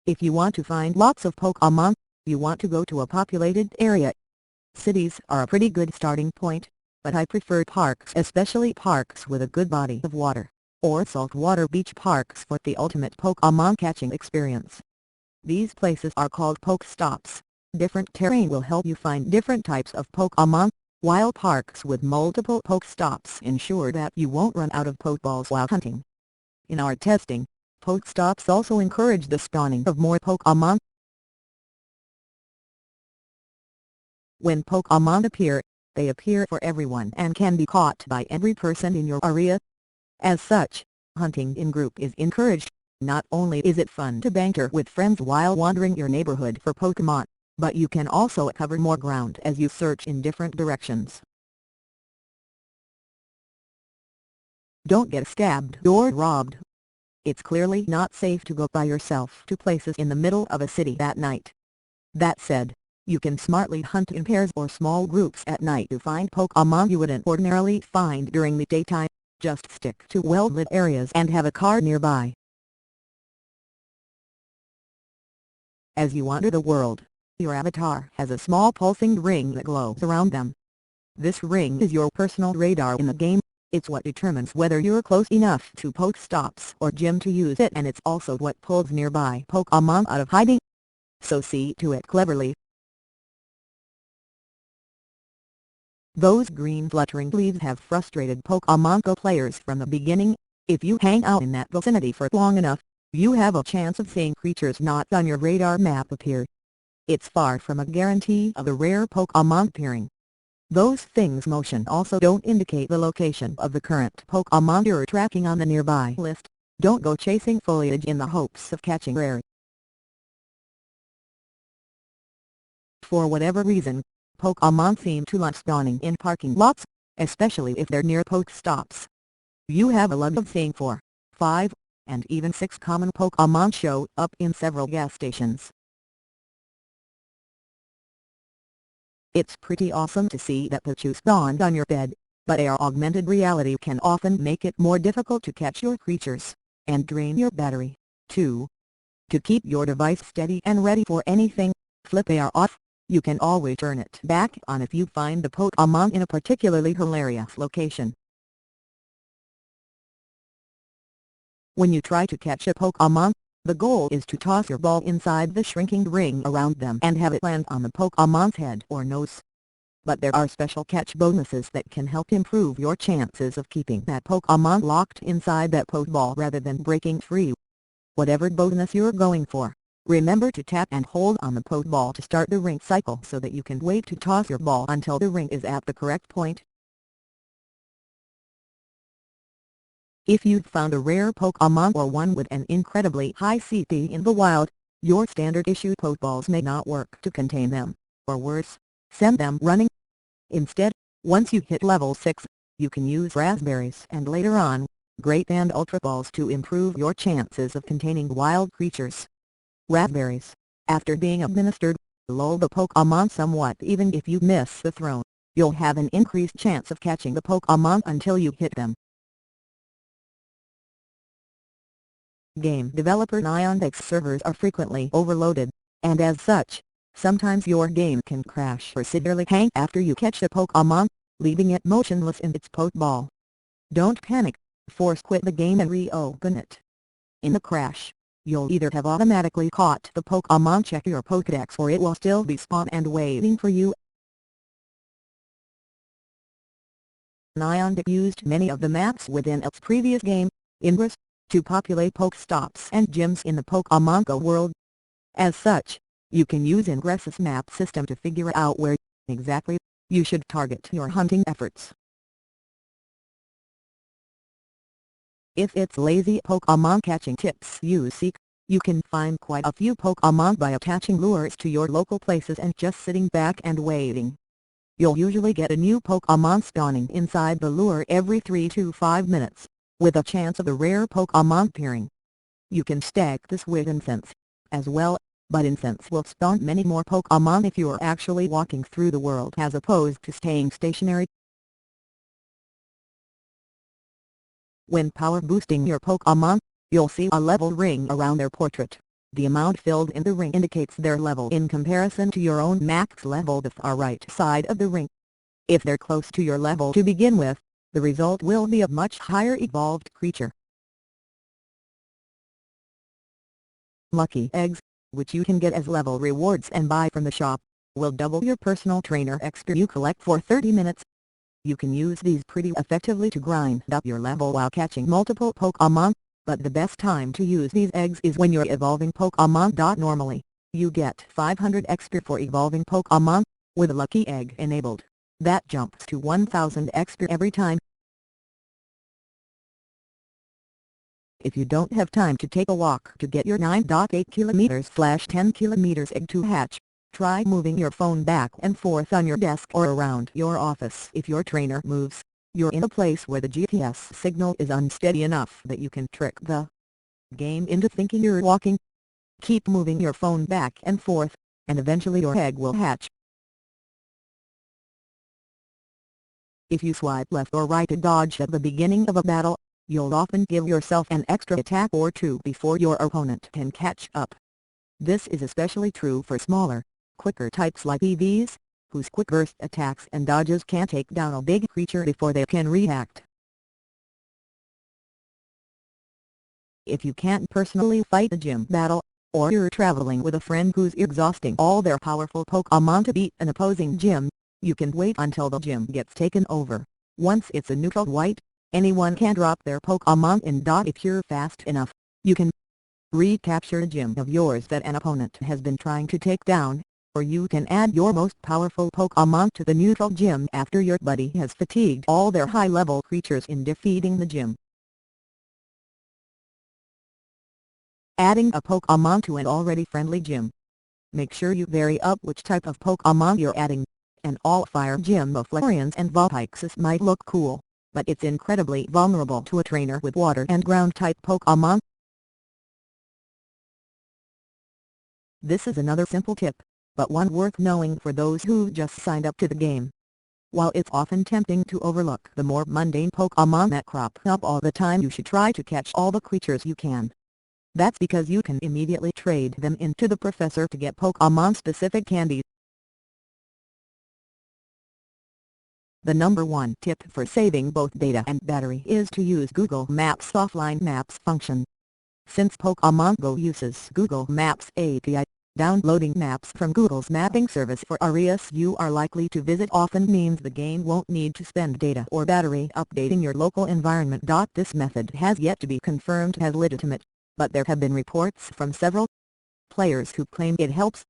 If you want to find lots of Pokémon, you want to go to a populated area. Cities are a pretty good starting point, but I prefer parks, especially parks with a good body of water, or saltwater beach parks for the ultimate Pokémon catching experience. These places are called PokeStops. Different terrain will help you find different types of Pokémon, while parks with multiple PokeStops ensure that you won't run out of Pokeballs while hunting. In our testing, PokeStops also encourage the spawning of more Pokémon. When Pokémon appear, they appear for everyone and can be caught by every person in your area. As such, hunting in group is encouraged. Not only is it fun to banter with friends while wandering your neighborhood for Pokémon, but you can also cover more ground as you search in different directions. Don't get stabbed or robbed. It's clearly not safe to go by yourself to places in the middle of a city at night. That said, you can smartly hunt in pairs or small groups at night to find Pokémon you wouldn't ordinarily find during the daytime. Just stick to well-lit areas and have a car nearby. As you wander the world, your avatar has a small pulsing ring that glows around them. This ring is your personal radar in the game. It's what determines whether you're close enough to PokeStops or gym to use it, and it's also what pulls nearby Pokémon out of hiding. So see to it cleverly. Those green fluttering leaves have frustrated Pokémon GO players from the beginning. If you hang out in that vicinity for long enough, you have a chance of seeing creatures not on your radar map appear. It's far from a guarantee of a rare Pokémon appearing. Those things motion also don't indicate the location of the current Pokémon you're tracking on the nearby list. Don't go chasing foliage in the hopes of catching rare. For whatever reason, Pokémon seem to love spawning in parking lots, especially if they're near PokeStops. You have a luck of seeing 4, 5, and even 6 common Pokémon show up in several gas stations. It's pretty awesome to see that Pikachu spawned on your bed, but AR augmented reality can often make it more difficult to catch your creatures, and drain your battery, too. To keep your device steady and ready for anything, flip AR off. You can always turn it back on if you find the Pokémon in a particularly hilarious location. When you try to catch a Pokémon, the goal is to toss your ball inside the shrinking ring around them and have it land on the Pokémon's head or nose. But there are special catch bonuses that can help improve your chances of keeping that Pokémon locked inside that Pokeball rather than breaking free. Whatever bonus you're going for, remember to tap and hold on the Pokeball to start the ring cycle so that you can wait to toss your ball until the ring is at the correct point. If you've found a rare Pokémon or one with an incredibly high CP in the wild, your standard issue Pokeballs may not work to contain them, or worse, send them running. Instead, once you hit level 6, you can use Razz Berries and later on, Great and Ultra Balls to improve your chances of containing wild creatures. Razz Berries, after being administered, lull the Pokémon somewhat. Even if you miss the throw, you'll have an increased chance of catching the Pokémon until you hit them. Game developer Niantic's servers are frequently overloaded, and as such, sometimes your game can crash or severely hang after you catch a Pokémon, leaving it motionless in its Pokeball. Don't panic, force quit the game and reopen it. In a crash, you'll either have automatically caught the Pokémon, check your Pokédex, or it will still be spawned and waiting for you. Niantic used many of the maps within its previous game, Ingress, to populate PokeStops and gyms in the Pokémon GO world. As such, you can use Ingress's map system to figure out where exactly you should target your hunting efforts. If it's lazy Pokémon catching tips you seek, you can find quite a few Pokémon by attaching lures to your local places and just sitting back and waiting. You'll usually get a new Pokémon spawning inside the lure every 3 to 5 minutes, with a chance of a rare Pokémon appearing. You can stack this with incense as well, but incense will spawn many more Pokémon if you're actually walking through the world as opposed to staying stationary. When power boosting your Pokémon, you'll see a level ring around their portrait. The amount filled in the ring indicates their level in comparison to your own max level the far right side of the ring. If they're close to your level to begin with, the result will be a much higher evolved creature. Lucky eggs, which you can get as level rewards and buy from the shop, will double your personal trainer XP you collect for 30 minutes. You can use these pretty effectively to grind up your level while catching multiple Pokémon, but the best time to use these eggs is when you're evolving Pokémon. Normally, you get 500 XP for evolving Pokémon, with a lucky egg enabled. That jumps to 1000 XP every time. If you don't have time to take a walk to get your 9.8 km/10 km egg to hatch, try moving your phone back and forth on your desk or around your office. If your trainer moves, you're in a place where the GPS signal is unsteady enough that you can trick the game into thinking you're walking. Keep moving your phone back and forth, and eventually your egg will hatch. If you swipe left or right to dodge at the beginning of a battle, you'll often give yourself an extra attack or two before your opponent can catch up. This is especially true for smaller, quicker types like EVs, whose quick burst attacks and dodges can take down a big creature before they can react. If you can't personally fight a gym battle, or you're traveling with a friend who's exhausting all their powerful Pokémon to beat an opposing gym, you can wait until the gym gets taken over. Once it's a neutral white, anyone can drop their Pokémon in. If you're fast enough, you can recapture a gym of yours that an opponent has been trying to take down, or you can add your most powerful Pokémon to the neutral gym after your buddy has fatigued all their high-level creatures in defeating the gym. Adding a Pokémon to an already friendly gym. Make sure you vary up which type of Pokémon you're adding. An all-fire gym of Flareons and Vulpixes might look cool, but it's incredibly vulnerable to a trainer with water and ground-type Pokémon. This is another simple tip, but one worth knowing for those who just signed up to the game. While it's often tempting to overlook the more mundane Pokémon that crop up all the time, you should try to catch all the creatures you can. That's because you can immediately trade them into the professor to get Pokémon-specific candies. The number one tip for saving both data and battery is to use Google Maps' offline maps function. Since Pokémon GO uses Google Maps API, downloading maps from Google's mapping service for areas you are likely to visit often means the game won't need to spend data or battery updating your local environment. This method has yet to be confirmed as legitimate, but there have been reports from several players who claim it helps.